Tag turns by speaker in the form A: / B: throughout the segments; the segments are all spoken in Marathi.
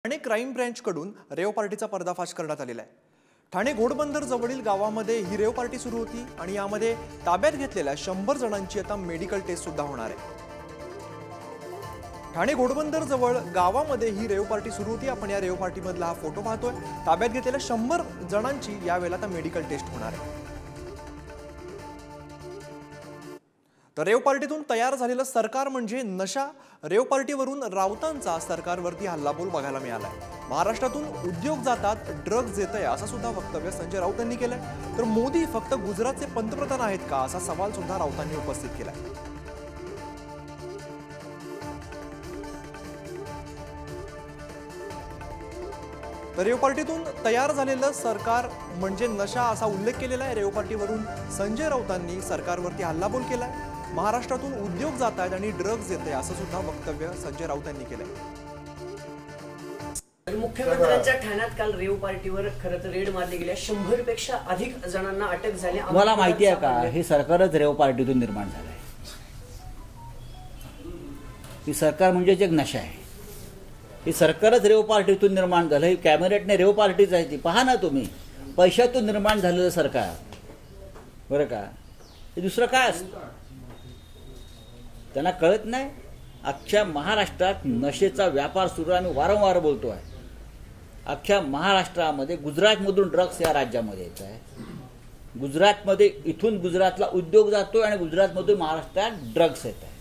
A: ठाणे क्राईम ब्रँचकडून रेव पार्टीचा पर्दाफाश करण्यात आलेला आहे। ठाणे घोडबंदर जवळील गावामध्ये ही रेव पार्टी सुरू होती आणि यामध्ये ताब्यात घेतलेल्या 100 जणांची आता मेडिकल टेस्ट सुद्धा होणार आहे। ठाणे घोडबंदर जवळ गावामध्ये ही रेव पार्टी सुरू होती। आपण या रेव पार्टी मधला हा फोटो पाहतोय। ताब्यात घेतलेल्या 100 जणांची यावेळेला आता मेडिकल टेस्ट होणार आहे। तर रेव पार्टीतून तयार झालेलं सरकार म्हणजे नशा। रेव पार्टीवरून राऊतांचा सरकारवरती हल्लाबोल बघायला मिळालाय। महाराष्ट्रातून उद्योग जातात, ड्रग्ज येतंय असं सुद्धा वक्तव्य संजय राऊत यांनी केलंय। तर मोदी फक्त गुजरातचे पंतप्रधान आहेत का असा सवाल सुद्धा राऊतांनी उपस्थित केलाय। तर रेव पार्टीतून तयार झालेलं सरकार म्हणजे नशा असा उल्लेख केलेला आहे। रेव पार्टीवरून संजय राऊतांनी सरकारवरती हल्लाबोल केलाय। महाराष्ट्रातून उद्योग जात आहेत आणि ड्रग्ज येते असं सुद्धा वक्तव्य संजय राऊत यांनी केलंय।
B: मुख्यमंत्र्यांच्या ठाण्यात काल रेव पार्टीवर खरं तर रेड मारली गेली। 100 पेक्षा अधिक जणांना अटक झाली।
C: मला माहिती आहे का, हे सरकारच रेव पार्टीतून निर्माण झालंय। ही सरकार म्हणजे एक नशा आहे। ही सरकारच रेव पार्टीतून निर्माण झालं। ही कॅबिनेटने रेव पार्टीच आहे ती। पहा ना तुम्ही, पैशातून निर्माण झालेलं सरकार बरं का, हे दुसरं काय असतं त्यांना कळत नाही। अख्ख्या महाराष्ट्रात नशेचा व्यापार सुरू आहे। आम्ही वारंवार बोलतो आहे, अख्ख्या महाराष्ट्रामध्ये गुजरातमधून ड्रग्स या राज्यामध्ये येत आहे। गुजरातमध्ये इथून गुजरातला उद्योग जातोय आणि गुजरातमधून महाराष्ट्रात ड्रग्स येत आहे।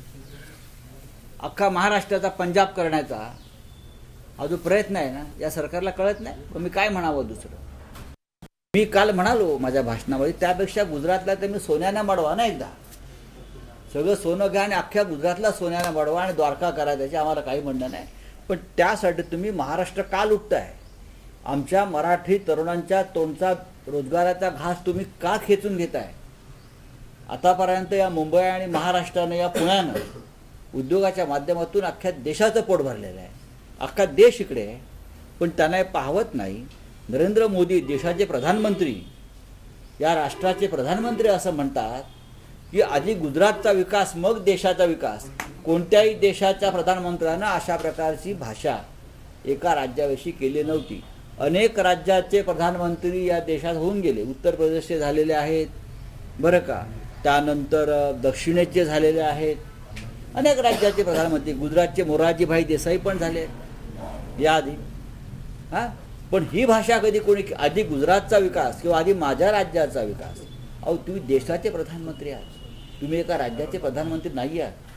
C: अख्खा महाराष्ट्राचा पंजाब करण्याचा हा जो प्रयत्न आहे ना, या सरकारला कळत नाही। पण मी काय म्हणावं दुसरं, मी काल म्हणालो माझ्या भाषणामध्ये, त्यापेक्षा गुजरातला तर मी सोन्यानं मडवा ना, एकदा सगळं सोनं घ्या आणि अख्ख्या गुजरातला सोन्यानं मडवा आणि द्वारका करा, त्याचे आम्हाला काही म्हणणं नाही। पण त्यासाठी तुम्ही महाराष्ट्र का लुटताय? आमच्या मराठी तरुणांच्या तोंडचा रोजगाराचा घास तुम्ही का खेचून घेताय? आतापर्यंत या मुंबई आणि महाराष्ट्रानं या पुण्यानं उद्योगाच्या माध्यमातून अख्ख्या देशाचं पोट भरलेलं आहे। अख्खा देश इकडे आहे, पण त्यांना हे पाहवत नाही। नरेंद्र मोदी देशाचे प्रधानमंत्री, या राष्ट्राचे प्रधानमंत्री असं म्हणतात की आधी गुजरातचा विकास मग देशाचा विकास। कोणत्याही देशाच्या प्रधानमंत्र्यांना अशा प्रकारची भाषा एका राज्याविषयी केली नव्हती। अनेक राज्याचे प्रधानमंत्री या देशात होऊन गेले। उत्तर प्रदेशचे झालेले आहेत बरं का, त्यानंतर दक्षिणेचे झालेले आहेत, अनेक राज्याचे प्रधानमंत्री। गुजरातचे मोरारजीभाई देसाई पण झाले याआधी। पण ही भाषा कधी कोणी, आधी गुजरातचा विकास किंवा आधी माझ्या राज्याचा विकास? अहो, तुम्ही देशाचे प्रधानमंत्री आहात, तुम्ही एका राज्याचे प्रधानमंत्री नाही आहात।